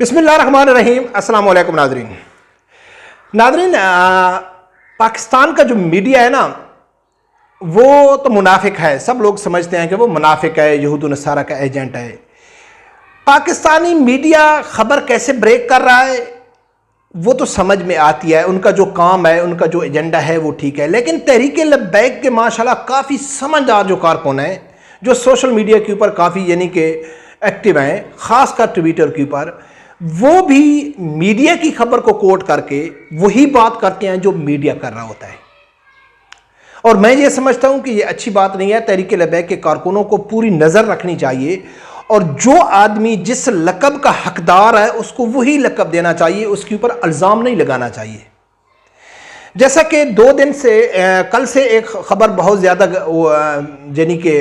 बिस्मिल्लाहिर्रहमानिर्रहीम। अस्सलाम वालेकुम नाज़रीन। पाकिस्तान का जो मीडिया है ना, वो तो मुनाफिक है। सब लोग समझते हैं कि वो मुनाफिक है, यहूद व नसारा का एजेंट है। पाकिस्तानी मीडिया खबर कैसे ब्रेक कर रहा है वो तो समझ में आती है। उनका जो काम है, उनका जो एजेंडा है वो ठीक है, लेकिन तहरीक लब्बैक के माशाल्लाह काफ़ी समझदार जो कारकुन हैं, जो सोशल मीडिया के ऊपर काफ़ी यानी कि एक्टिव हैं, ख़ासकर ट्विटर के ऊपर, वो भी मीडिया की खबर को कोट करके वही बात करते हैं जो मीडिया कर रहा होता है। और मैं ये समझता हूं कि ये अच्छी बात नहीं है। तहरीक लब्बैक के कारकुनों को पूरी नज़र रखनी चाहिए और जो आदमी जिस लक़ब का हकदार है उसको वही लक़ब देना चाहिए, उसके ऊपर इल्ज़ाम नहीं लगाना चाहिए। जैसा कि 2 दिन से कल से एक ख़बर बहुत ज़्यादा यानी कि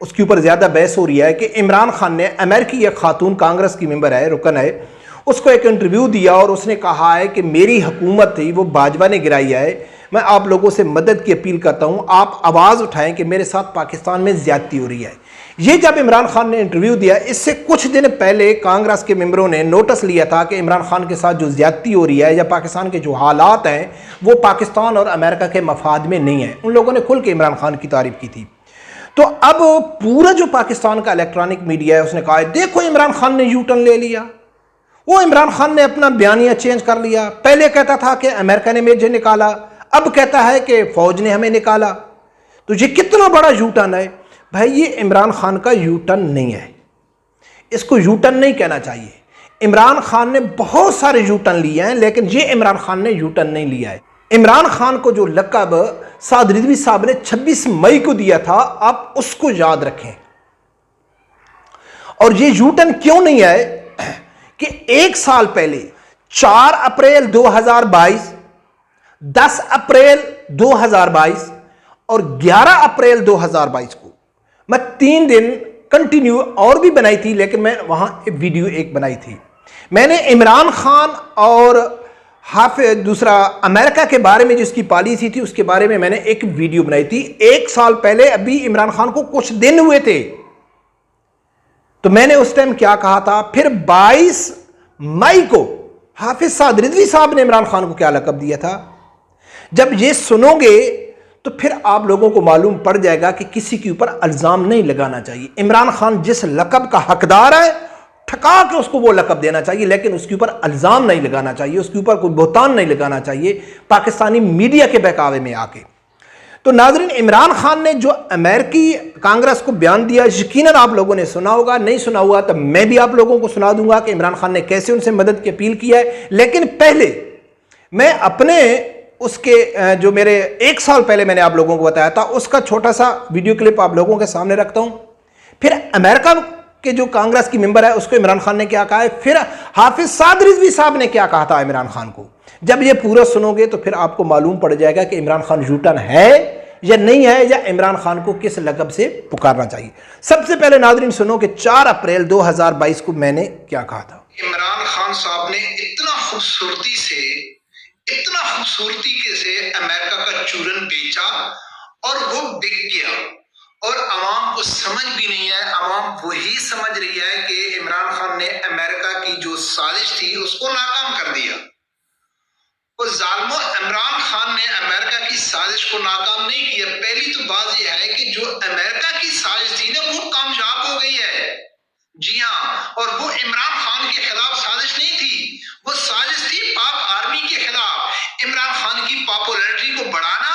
उसके ऊपर ज़्यादा बहस हो रही है कि इमरान खान ने, अमेरिकी एक खातून कांग्रेस की मेंबर है, रुकन है, उसको एक इंटरव्यू दिया और उसने कहा है कि मेरी हुकूमत थी वो बाजवा ने गिराई है। मैं आप लोगों से मदद की अपील करता हूँ, आप आवाज़ उठाएं कि मेरे साथ पाकिस्तान में ज़्यादती हो रही है। ये जब इमरान खान ने इंटरव्यू दिया, इससे कुछ दिन पहले कांग्रेस के मेंबरों ने नोटिस लिया था कि इमरान खान के साथ जो ज़्यादती हो रही है या पाकिस्तान के जो हालात हैं वो पाकिस्तान और अमेरिका के मफाद में नहीं है। उन लोगों ने खुल के इमरान खान की तारीफ़ की थी। तो अब पूरा जो पाकिस्तान का इलेक्ट्रॉनिक मीडिया है उसने कहा है देखो इमरान खान ने यू टर्न ले लिया, वो इमरान खान ने अपना बयानिया चेंज कर लिया। पहले कहता था कि अमेरिका ने मुझे निकाला, अब कहता है कि फौज ने हमें निकाला। तो ये कितना बड़ा यू टर्न है भाई। ये इमरान खान का यू टर्न नहीं है, इसको यू टर्न नहीं कहना चाहिए। इमरान खान ने बहुत सारे यू टर्न लिए हैं, लेकिन ये इमरान खान ने यू टर्न नहीं लिया है। इमरान खान को जो लक़ब साद रिजवी साहब ने 26 मई को दिया था, आप उसको याद रखें। और ये यू टर्न क्यों नहीं है कि 1 साल पहले 4 अप्रैल 2022, 10 अप्रैल 2022 और 11 अप्रैल 2022 को मैं 3 दिन कंटिन्यू और भी बनाई थी, लेकिन मैं वहां वीडियो एक बनाई थी। मैंने इमरान खान और दूसरा अमेरिका के बारे में जिसकी पॉलिसी थी उसके बारे में मैंने एक वीडियो बनाई थी 1 साल पहले। अभी इमरान खान को कुछ दिन हुए थे, तो मैंने उस टाइम क्या कहा था। फिर 22 मई को हाफिज साद रिजवी साहब ने इमरान खान को क्या लक़ब दिया था। जब ये सुनोगे तो फिर आप लोगों को मालूम पड़ जाएगा कि किसी के ऊपर इल्ज़ाम नहीं लगाना चाहिए। इमरान खान जिस लक़ब का हकदार है ठका के उसको वो लक़ब देना चाहिए, लेकिन उसके ऊपर इल्ज़ाम नहीं लगाना चाहिए, उसके ऊपर कोई बोहतान नहीं लगाना चाहिए पाकिस्तानी मीडिया के बहकावे में आके। तो नाज़रीन, इमरान खान ने जो अमेरिकी कांग्रेस को बयान दिया, यकीनन आप लोगों ने सुना होगा। नहीं सुना हुआ तो मैं भी आप लोगों को सुना दूंगा कि इमरान खान ने कैसे उनसे मदद की अपील की है। लेकिन पहले मैं अपने उसके जो मेरे 1 साल पहले मैंने आप लोगों को बताया था उसका छोटा सा वीडियो क्लिप आप लोगों के सामने रखता हूं। फिर अमेरिका के जो कांग्रेस की मेंबर है उसको इमरान खान ने क्या कहा है, फिर हाफिज साद रिजवी साहब ने क्या कहा था इमरान खान को। जब ये पूरा सुनोगे तो फिर आपको मालूम पड़ जाएगा कि इमरान खान यू टर्न है या नहीं है, या इमरान खान को किस लक़ब से पुकारना चाहिए। सबसे पहले नाज़रीन सुनो कि 4 अप्रैल 2022 को मैंने क्या कहा था। इमरान खान साहब ने इतना खूबसूरती से अमेरिका का चूरन बेचा और वो बिक गया, और अवाम को समझ भी नहीं है। अवाम वही समझ रही है कि इमरान खान ने अमेरिका की जो साजिश थी उसको नाकाम कर दिया। तो जालिमो, इमरान खान ने अमेरिका की साजिश को नाकाम नहीं किया। पहली तो बात यह है कि जो अमेरिका की साजिश थी ना वो कामयाब हो गई है। जी हाँ, और वो इमरान खान के खिलाफ साजिश नहीं थी, वो साजिश थी पाक आर्मी के खिलाफ। इमरान खान की पॉपुलैरिटी को बढ़ाना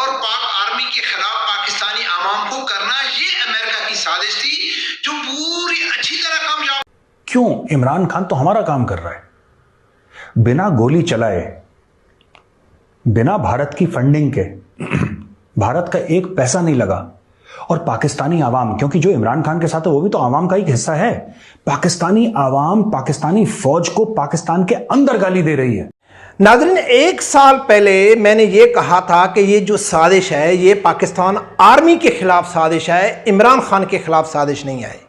और पाक आर्मी के खिलाफ पाकिस्तानी आवाम को करना, ये अमेरिका की साजिश थी जो पूरी अच्छी तरह कामयाब। क्यों? इमरान खान तो हमारा काम कर रहा है, बिना गोली चलाए, बिना भारत की फंडिंग के भारत का एक पैसा नहीं लगा। और पाकिस्तानी आवाम, क्योंकि जो इमरान खान के साथ है वो भी तो आवाम का एक हिस्सा है, पाकिस्तानी आवाम पाकिस्तानी फौज को पाकिस्तान के अंदर गाली दे रही है। नाज़रीन, 1 साल पहले मैंने ये कहा था कि ये जो साजिश है ये पाकिस्तान आर्मी के खिलाफ साजिश है, इमरान खान के खिलाफ साजिश नहीं है।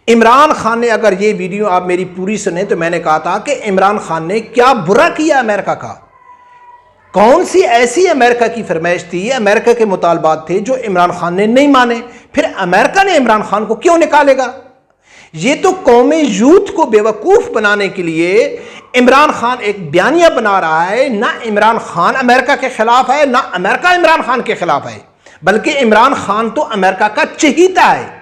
इमरान खान ने, अगर ये वीडियो आप मेरी पूरी सुने तो मैंने कहा था कि इमरान खान ने क्या बुरा किया अमेरिका का। कौन सी ऐसी अमेरिका की फरमाइश थी, अमेरिका के मुतालबात थे जो इमरान खान ने नहीं माने। फिर अमेरिका ने इमरान खान को क्यों निकालेगा? ये तो कौमी यूथ को बेवकूफ बनाने के लिए इमरान खान एक बयानिया बना रहा है। ना इमरान खान अमेरिका के खिलाफ है, ना अमेरिका इमरान खान के खिलाफ है, बल्कि इमरान खान तो अमेरिका का चहीता है।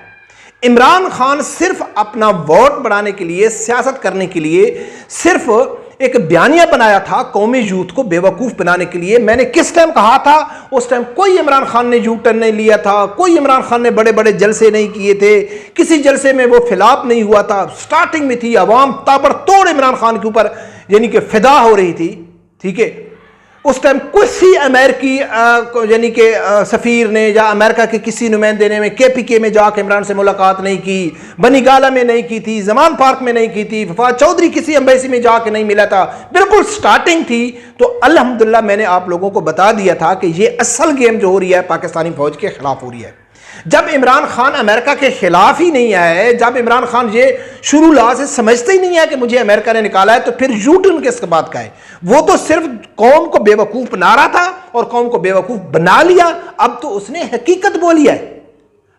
इमरान खान सिर्फ अपना वोट बढ़ाने के लिए, सियासत करने के लिए सिर्फ एक बयानिया बनाया था कौमी यूथ को बेवकूफ बनाने के लिए। मैंने किस टाइम कहा था? उस टाइम कोई इमरान खान ने यू टर्न नहीं लिया था, कोई इमरान खान ने बड़े बड़े जलसे नहीं किए थे, किसी जलसे में वो फिलाप नहीं हुआ था। स्टार्टिंग में थी अवाम ताबड़तोड़ इमरान खान के ऊपर यानी कि फिदा हो रही थी। ठीक है, उस टाइम किसी अमेरिकी यानी कि सफ़ीर ने या अमेरिका के किसी नुमाइंदे ने KPK में जाकर इमरान से मुलाकात नहीं की, बनीगाला में नहीं की थी, जमान पार्क में नहीं की थी, वफाद चौधरी किसी एम्बेसी में जाके नहीं मिला था। बिल्कुल स्टार्टिंग थी। तो अल्हम्दुलिल्लाह मैंने आप लोगों को बता दिया था कि ये असल गेम जो हो रही है पाकिस्तानी फौज के खिलाफ हो रही है। जब इमरान खान अमेरिका के खिलाफ ही नहीं है, जब इमरान खान ये शुरू ला से समझते ही नहीं है कि मुझे अमेरिका ने निकाला है, तो फिर यूटर्न किस बात का है? वो तो सिर्फ कौम को बेवकूफ बना रहा था और कौम को बेवकूफ बना लिया। अब तो उसने हकीकत बोली है,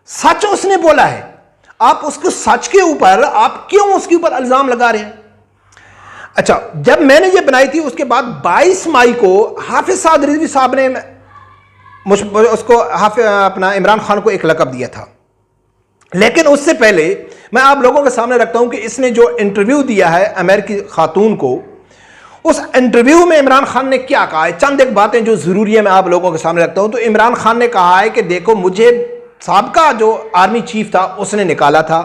सच उसने बोला है। आप उसको सच के ऊपर आप क्यों उसके ऊपर इल्जाम लगा रहे हैं? अच्छा, जब मैंने ये बनाई थी उसके बाद 22 मई को हाफिज साद रिजवी साहब ने उसको अपना इमरान खान को एक लक़ब दिया था। लेकिन उससे पहले मैं आप लोगों के सामने रखता हूं कि इसने जो इंटरव्यू दिया है अमेरिकी खातून को, उस इंटरव्यू में इमरान खान ने क्या कहा है। चंद एक बातें जो ज़रूरी है मैं आप लोगों के सामने रखता हूं। तो इमरान खान ने कहा है कि देखो, मुझे साबका जो आर्मी चीफ था उसने निकाला था,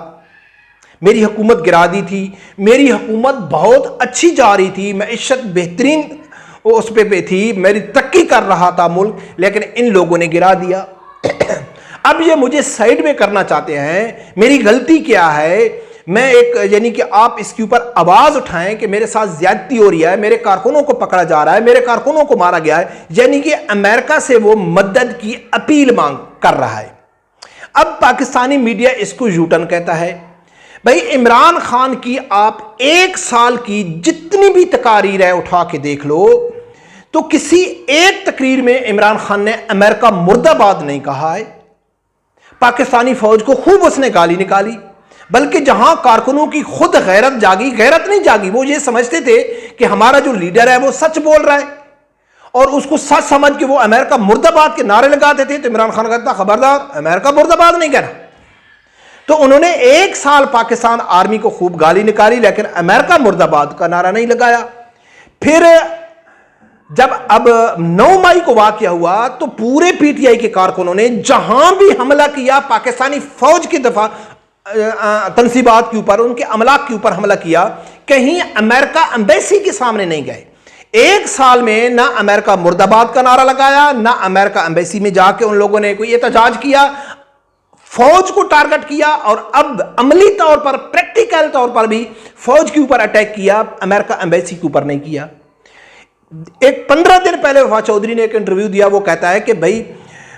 मेरी हुकूमत गिरा दी थी, मेरी हुकूमत बहुत अच्छी जा रही थी, मैइशत बेहतरीन उस पे थी, मेरी तरक्की कर रहा था मुल्क, लेकिन इन लोगों ने गिरा दिया। अब ये मुझे साइड में करना चाहते हैं, मेरी गलती क्या है? मैं एक यानी कि आप इसके ऊपर आवाज उठाएं कि मेरे साथ ज्यादती हो रही है, मेरे कारकुनों को पकड़ा जा रहा है, मेरे कारकुनों को मारा गया है, यानी कि अमेरिका से वो मदद की अपील मांग कर रहा है। अब पाकिस्तानी मीडिया इसको यूटर्न कहता है। भाई, इमरान खान की आप एक साल की जितनी भी तकारीर है उठा के देख लो, तो किसी एक तकरीर में इमरान खान ने अमेरिका मुर्दाबाद नहीं कहा है। पाकिस्तानी फौज को खूब उसने गाली निकाली, बल्कि जहां कारकुनों की खुद गैरत जागी, गैरत नहीं जागी, वो ये समझते थे कि हमारा जो लीडर है वो सच बोल रहा है और उसको सच समझ के वो अमेरिका मुर्दाबाद के नारे लगाते थे। तो इमरान खान कहता, खबरदार, अमेरिका मुर्दाबाद नहीं कहना। तो उन्होंने एक साल पाकिस्तान आर्मी को खूब गाली निकाली, लेकिन अमेरिका मुर्दाबाद का नारा नहीं लगाया। फिर जब अब 9 मई को वाकया हुआ तो पूरे PTI के कारकुनों ने जहां भी हमला किया, पाकिस्तानी फौज की दफा तनसीबात के ऊपर, उनके अमलाक के ऊपर हमला किया, कहीं अमेरिका एम्बेसी के सामने नहीं गए। एक साल में ना अमेरिका मुर्दाबाद का नारा लगाया, ना अमेरिका एम्बेसी में जाके उन लोगों ने कोई एहतजाज किया, फौज को टारगेट किया, और अब अमली तौर पर, प्रैक्टिकल तौर पर भी फौज के ऊपर अटैक किया, अमेरिका एम्बेसी के ऊपर नहीं किया। एक 15 दिन पहले वफाद चौधरी ने एक इंटरव्यू दिया, वो कहता है कि भाई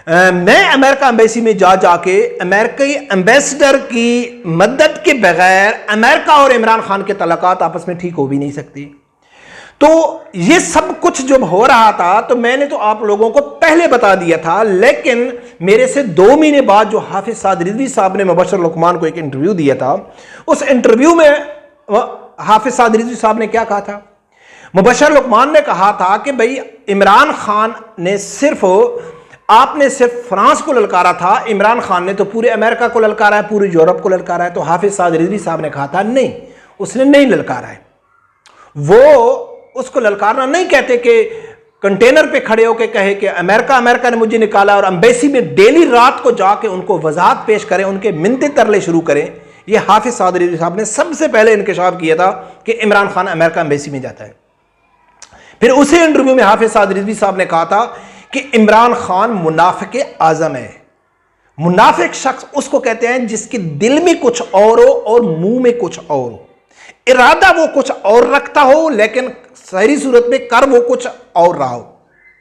मैं अमेरिका एम्बेसी में जाके अमेरिकी एम्बेसडर की मदद के बगैर अमेरिका और इमरान खान के तल्लुकात आपस में ठीक हो भी नहीं सकती। तो ये सब कुछ जब हो रहा था तो मैंने तो आप लोगों को पहले बता दिया था, लेकिन मेरे से 2 महीने बाद जो हाफिज साद रिजवी साहब ने मुबशर लुकमान को एक इंटरव्यू दिया था, उस इंटरव्यू में हाफिज साद रिजवी साहब ने क्या कहा था? मुबशर लुकमान ने कहा था कि भाई इमरान खान ने आपने सिर्फ फ्रांस को ललकारा था, इमरान खान ने तो पूरे अमेरिका को ललकारा है, पूरे यूरोप को ललकारा है। तो हाफिज साद रिजवी साहब ने कहा था नहीं, उसने नहीं ललकारा है। वो उसको ललकारना नहीं कहते कि कंटेनर पे खड़े होकर कहे कि अमेरिका ने मुझे निकाला, और एम्बेसी में डेली रात को जाके उनको वजाहत पेश करें, उनके मिन्नते तरले शुरू करें। ये हाफिज साद रिजवी साहब ने सबसे पहले इंकशाफ किया था कि इमरान खान अमेरिका एम्बेसी में जाता है। फिर उसी इंटरव्यू में हाफिज साद रिजवी साहब ने कहा था कि इमरान खान मुनाफिक आजम है। मुनाफिक शख्स उसको कहते हैं जिसके दिल में कुछ और हो और मुंह में कुछ और हो, इरादा वो कुछ और रखता हो लेकिन सारी सूरत में कर वो कुछ और रहा हो।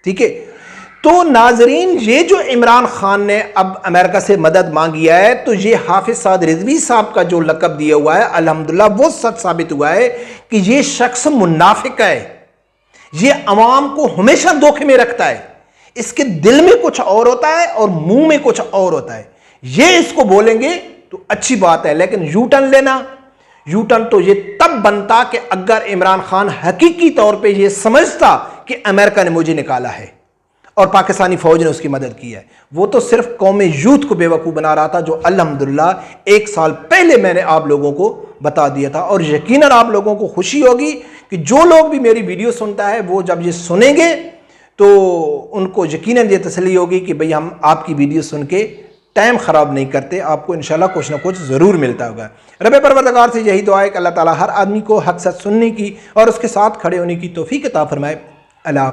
ठीक है, तो नाजरीन, ये जो इमरान खान ने अब अमेरिका से मदद मांगी है, तो ये हाफिज साद रिजवी साहब का जो लक़ब दिया हुआ है, अल्हम्दुलिल्लाह वो सच साबित हुआ है कि ये शख्स मुनाफिक है। ये अवाम को हमेशा धोखे में रखता है, इसके दिल में कुछ और होता है और मुंह में कुछ और होता है। ये इसको बोलेंगे तो अच्छी बात है, लेकिन यू टर्न लेना यू टर्न तो ये तब बनता कि अगर इमरान खान हकीकी तौर पे ये समझता कि अमेरिका ने मुझे निकाला है और पाकिस्तानी फौज ने उसकी मदद की है। वो तो सिर्फ कौम यूथ को बेवकूफ़ बना रहा था, जो अल्हम्दुलिल्लाह 1 साल पहले मैंने आप लोगों को बता दिया था। और यकीनन आप लोगों को खुशी होगी कि जो लोग भी मेरी वीडियो सुनता है वो जब ये सुनेंगे तो उनको यकीनन ये तसल्ली होगी कि भाई हम आपकी वीडियो सुन के टाइम ख़राब नहीं करते, आपको इंशाल्लाह कुछ ना कुछ ज़रूर मिलता होगा। रब परवरदिगार से यही दुआ है कि अल्लाह ताला हर आदमी को हक सच सुनने की और उसके साथ खड़े होने की तौफीक अता फरमाए। अल्लाह।